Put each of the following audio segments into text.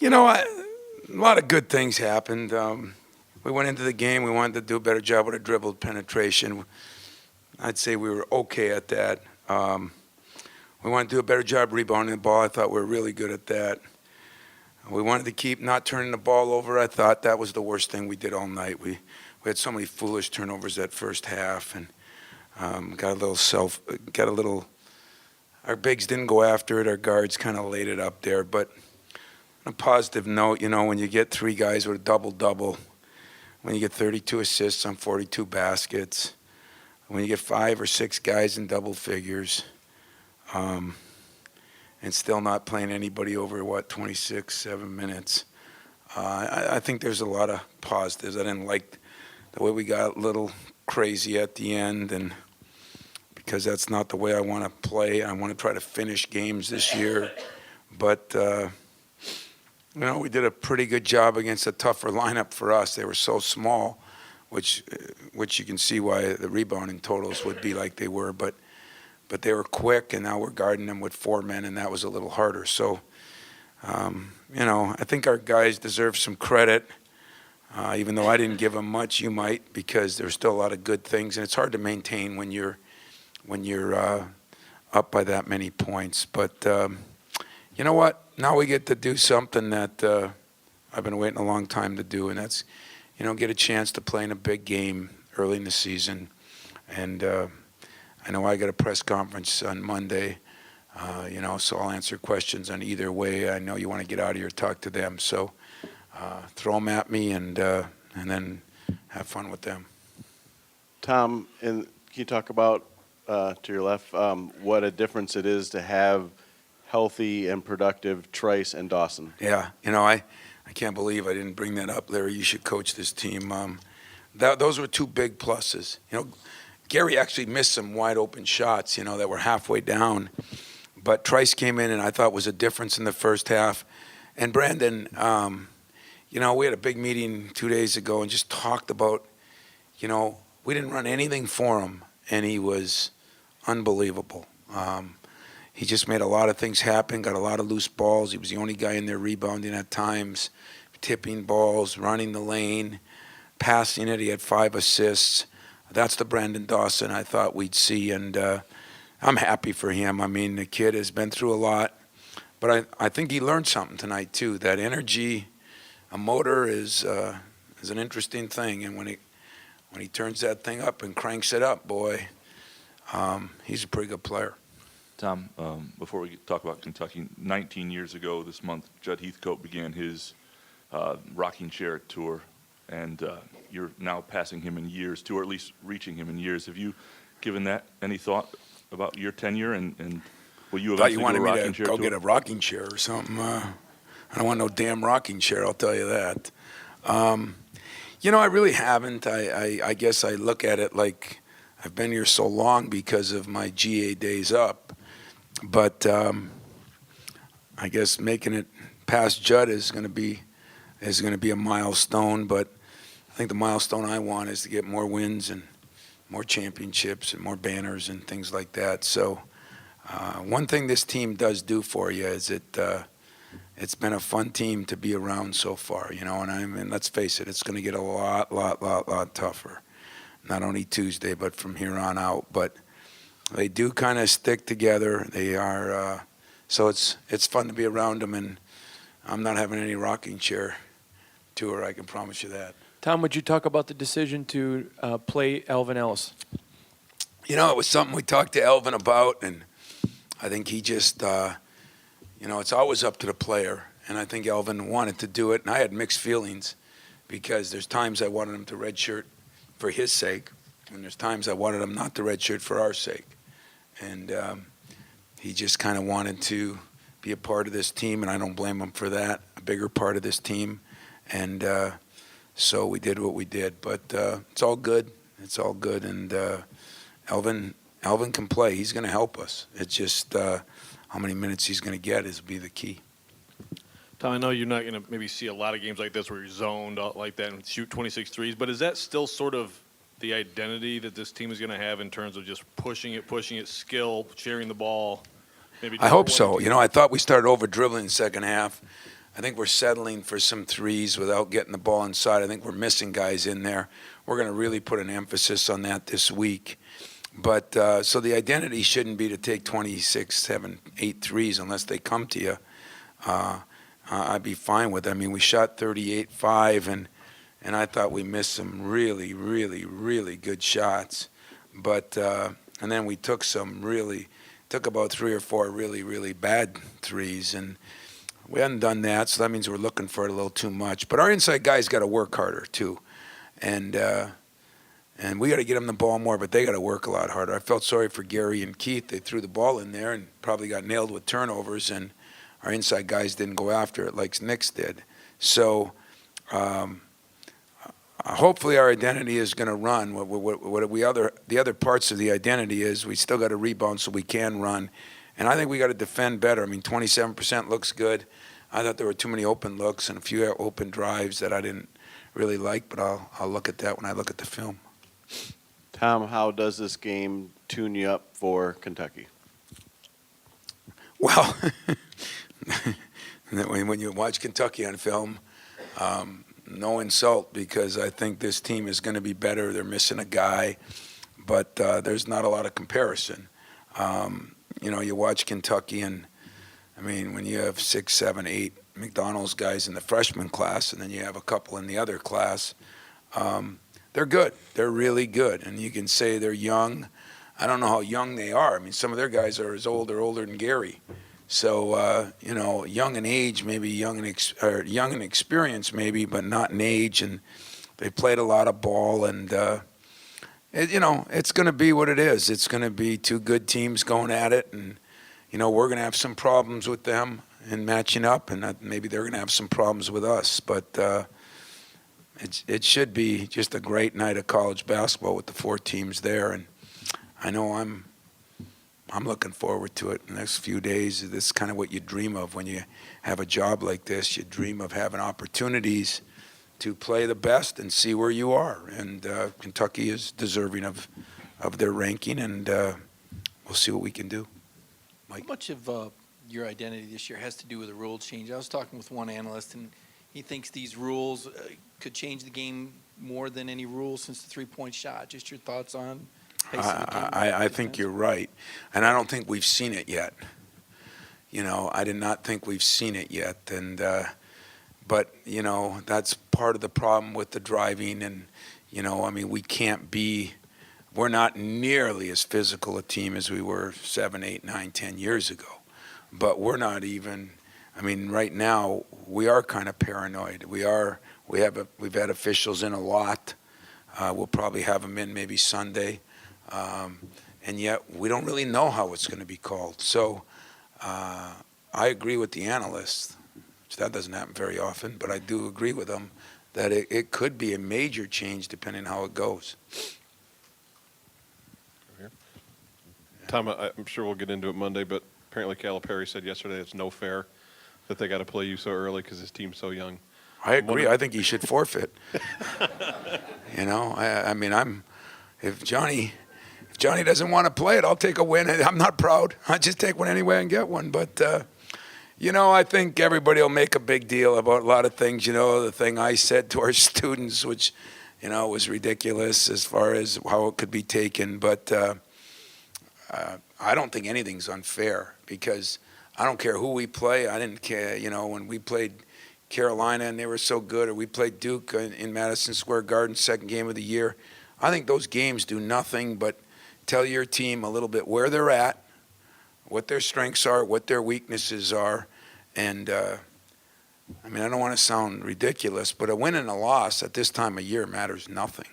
A lot of good things happened. We went into the game. We wanted to do a better job with a dribble penetration. I'd say we were okay at that. We wanted to do a better job rebounding the ball. I thought we were really good at that. We wanted to keep not turning the ball over. I thought that was the worst thing we did all night. We had so many foolish turnovers that first half, and our bigs didn't go after it. Our guards kind of laid it up there. But on a positive note, when you get three guys with a double-double, when you get 32 assists on 42 baskets, when you get 5 or 6 guys in double figures, and still not playing anybody over, 7 minutes, I think there's a lot of positives. I didn't like the way we got a little crazy at the end, and because that's not the way I want to play. I want to try to finish games this year. But, we did a pretty good job against a tougher lineup for us. They were so small, which you can see why the rebounding totals would be like they were. But they were quick, and now we're guarding them with 4 men, and that was a little harder. So, I think our guys deserve some credit. Even though I didn't give them much, you might, because there's still a lot of good things. And it's hard to maintain when you're up by that many points. But you know what? Now we get to do something that I've been waiting a long time to do, and that's, get a chance to play in a big game early in the season. And I know I got a press conference on Monday, so I'll answer questions on either way. I know you want to get out of here, talk to them. So throw them at me, and then have fun with them. Tom, can you talk about, to your left, what a difference it is to have healthy and productive Trice and Dawson? Yeah, I can't believe I didn't bring that up, Larry. You should coach this team. Those were 2 big pluses. Gary actually missed some wide open shots, that were halfway down. But Trice came in and I thought was a difference in the first half. And Brandon, we had a big meeting 2 days ago and just talked about, we didn't run anything for him, and he was unbelievable. He just made a lot of things happen, got a lot of loose balls. He was the only guy in there rebounding at times, tipping balls, running the lane, passing it. He had 5 assists. That's the Brandon Dawson I thought we'd see, and I'm happy for him. I mean, the kid has been through a lot, but I think he learned something tonight too. That energy, a motor is an interesting thing, and when he turns that thing up and cranks it up, boy, he's a pretty good player. Tom, before we talk about Kentucky, 19 years ago this month, Judd Heathcote began his rocking chair tour, and you're now passing him in years too, or at least reaching him in years. Have you given that any thought about your tenure, and will you eventually do a rocking chair tour? I thought you wanted me to go get a rocking chair or something. I don't want no damn rocking chair, I'll tell you that. I really haven't. I guess I look at it like I've been here so long because of my GA days up. But I guess making it past Judd is going to be a milestone. But I think the milestone I want is to get more wins and more championships and more banners and things like that. So one thing this team does do for you is it's been a fun team to be around so far. And let's face it, it's going to get a lot tougher. Not only Tuesday, but from here on out. But they do kind of stick together. They are, so it's fun to be around them, and I'm not having any rocking chair tour, I can promise you that. Tom, would you talk about the decision to play Elvin Ellis? It was something we talked to Elvin about, and I think he just, it's always up to the player, and I think Elvin wanted to do it, and I had mixed feelings because there's times I wanted him to redshirt for his sake, and there's times I wanted him not to redshirt for our sake. And he just kind of wanted to be a part of this team, and I don't blame him for that, a bigger part of this team. And so we did what we did. But it's all good. It's all good. And Elvin can play. He's going to help us. It's just how many minutes he's going to get will be the key. Tom, I know you're not going to maybe see a lot of games like this where you're zoned out like that and shoot 26 threes, but is that still sort of the identity that this team is going to have in terms of just pushing it, skill, sharing the ball? Maybe I hope so. I thought we started over dribbling in the second half. I think we're settling for some threes without getting the ball inside. I think we're missing guys in there. We're going to really put an emphasis on that this week. But so the identity shouldn't be to take 26, 7, 8 threes unless they come to you. I'd be fine with it. I mean, we shot 38-5, and I thought we missed some really, really, really good shots. But and then we took about 3 or 4 really, really bad threes, and we hadn't done that, so that means we're looking for it a little too much. But our inside guys got to work harder too, and we got to get them the ball more, but they got to work a lot harder. I felt sorry for Gary and Keith. They threw the ball in there and probably got nailed with turnovers, and our inside guys didn't go after it like Knicks did. So hopefully our identity is going to run. The other parts of the identity is we still got to rebound so we can run. And I think we got to defend better. I mean, 27% looks good. I thought there were too many open looks and a few open drives that I didn't really like, but I'll look at that when I look at the film. Tom, how does this game tune you up for Kentucky? Well, when you watch Kentucky on film, no insult, because I think this team is going to be better. They're missing a guy, but there's not a lot of comparison. You watch Kentucky, and I mean, when you have 6, 7, 8 McDonald's guys in the freshman class, and then you have a couple in the other class, they're good. They're really good, and you can say they're young. I don't know how young they are. I mean, some of their guys are as old or older than Gary. So young in age, maybe young in experience, maybe, but not in age. And they played a lot of ball, and it's going to be what it is. It's going to be 2 good teams going at it, and we're going to have some problems with them in matching up, and maybe they're going to have some problems with us. But it should be just a great night of college basketball with the 4 teams there, and I know I'm looking forward to it in the next few days. This is kind of what you dream of when you have a job like this. You dream of having opportunities to play the best and see where you are. And Kentucky is deserving of their ranking, and we'll see what we can do. Mike? How much of your identity this year has to do with the rule change? I was talking with one analyst, and he thinks these rules could change the game more than any rule since the three-point shot. Just your thoughts on pacing the game? I think you're right, and I don't think we've seen it yet. I did not think we've seen it yet, and but that's part of the problem with the driving, and I mean, we're not nearly as physical a team as we were 7, 8, 9, 10 years ago, but we're not even. I mean, right now we are kind of paranoid. We've had officials in a lot. We'll probably have them in maybe Sunday. And yet we don't really know how it's going to be called. So I agree with the analysts. That doesn't happen very often, but I do agree with them that it could be a major change depending on how it goes. Tom, I'm sure we'll get into it Monday, but apparently Calipari said yesterday it's no fair that they got to play you so early because his team's so young. I agree. I think he should forfeit. I mean, if Johnny doesn't want to play it, I'll take a win. I'm not proud. I just take one anyway and get one. But, I think everybody will make a big deal about a lot of things. The thing I said to our students, which, was ridiculous as far as how it could be taken. But I don't think anything's unfair because I don't care who we play. I didn't care, when we played Carolina and they were so good, or we played Duke in Madison Square Garden, second game of the year. I think those games do nothing but tell your team a little bit where they're at, what their strengths are, what their weaknesses are. And, I mean, I don't want to sound ridiculous, but a win and a loss at this time of year matters nothing.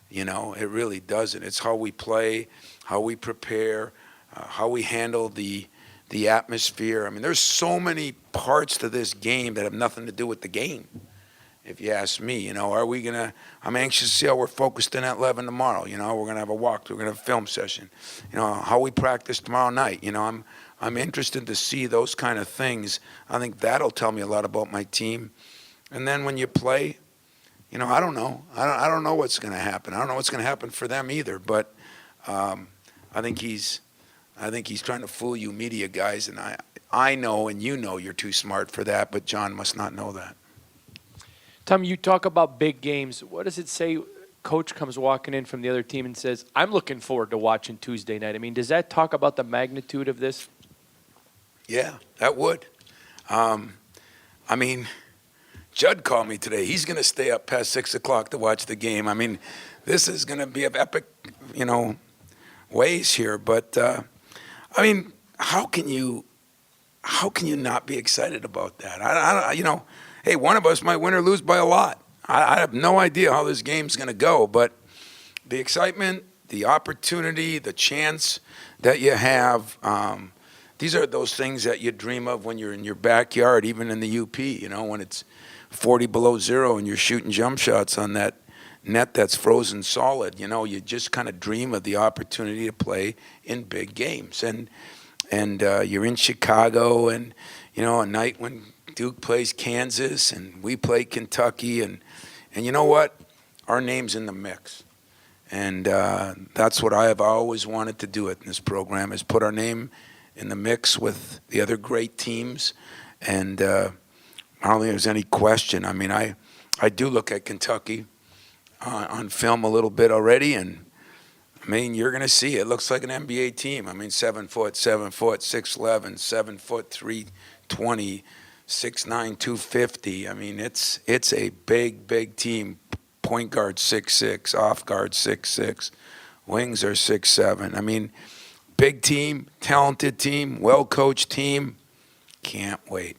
It really doesn't. It's how we play, how we prepare, how we handle the atmosphere. I mean, there's so many parts to this game that have nothing to do with the game. If you ask me, I'm anxious to see how we're focused in at 11 tomorrow. We're going to have a walkthrough, we're going to have a film session. How we practice tomorrow night. I'm interested to see those kind of things. I think that'll tell me a lot about my team. And then when you play, I don't know. I don't know what's going to happen. I don't know what's going to happen for them either. But I think he's trying to fool you media guys, and I know and you know you're too smart for that, but John must not know that. Tom, you talk about big games. What does it say? Coach comes walking in from the other team and says, "I'm looking forward to watching Tuesday night." I mean, does that talk about the magnitude of this? Yeah, that would. I mean, Judd called me today. He's going to stay up past 6 o'clock to watch the game. I mean, this is going to be of epic, ways here. But I mean, how can you not be excited about that? Hey, one of us might win or lose by a lot. I have no idea how this game's going to go, but the excitement, the opportunity, the chance that you have, these are those things that you dream of when you're in your backyard, even in the UP, when it's 40 below zero and you're shooting jump shots on that net that's frozen solid. You just kind of dream of the opportunity to play in big games. And you're in Chicago, and, a night when Duke plays Kansas and we play Kentucky, and you know what? Our name's in the mix. And that's what I have always wanted to do in this program, is put our name in the mix with the other great teams. And I don't think there's any question. I mean, I do look at Kentucky on film a little bit already, and I mean, you're going to see it looks like an NBA team. I mean, 7 foot, 6'11", 7 foot, 320, 6'9", 250. I mean, it's a big team. Point guard 6'6", off guard 6'6", wings are 6'7". I mean, big team, talented team, well coached team. Can't wait.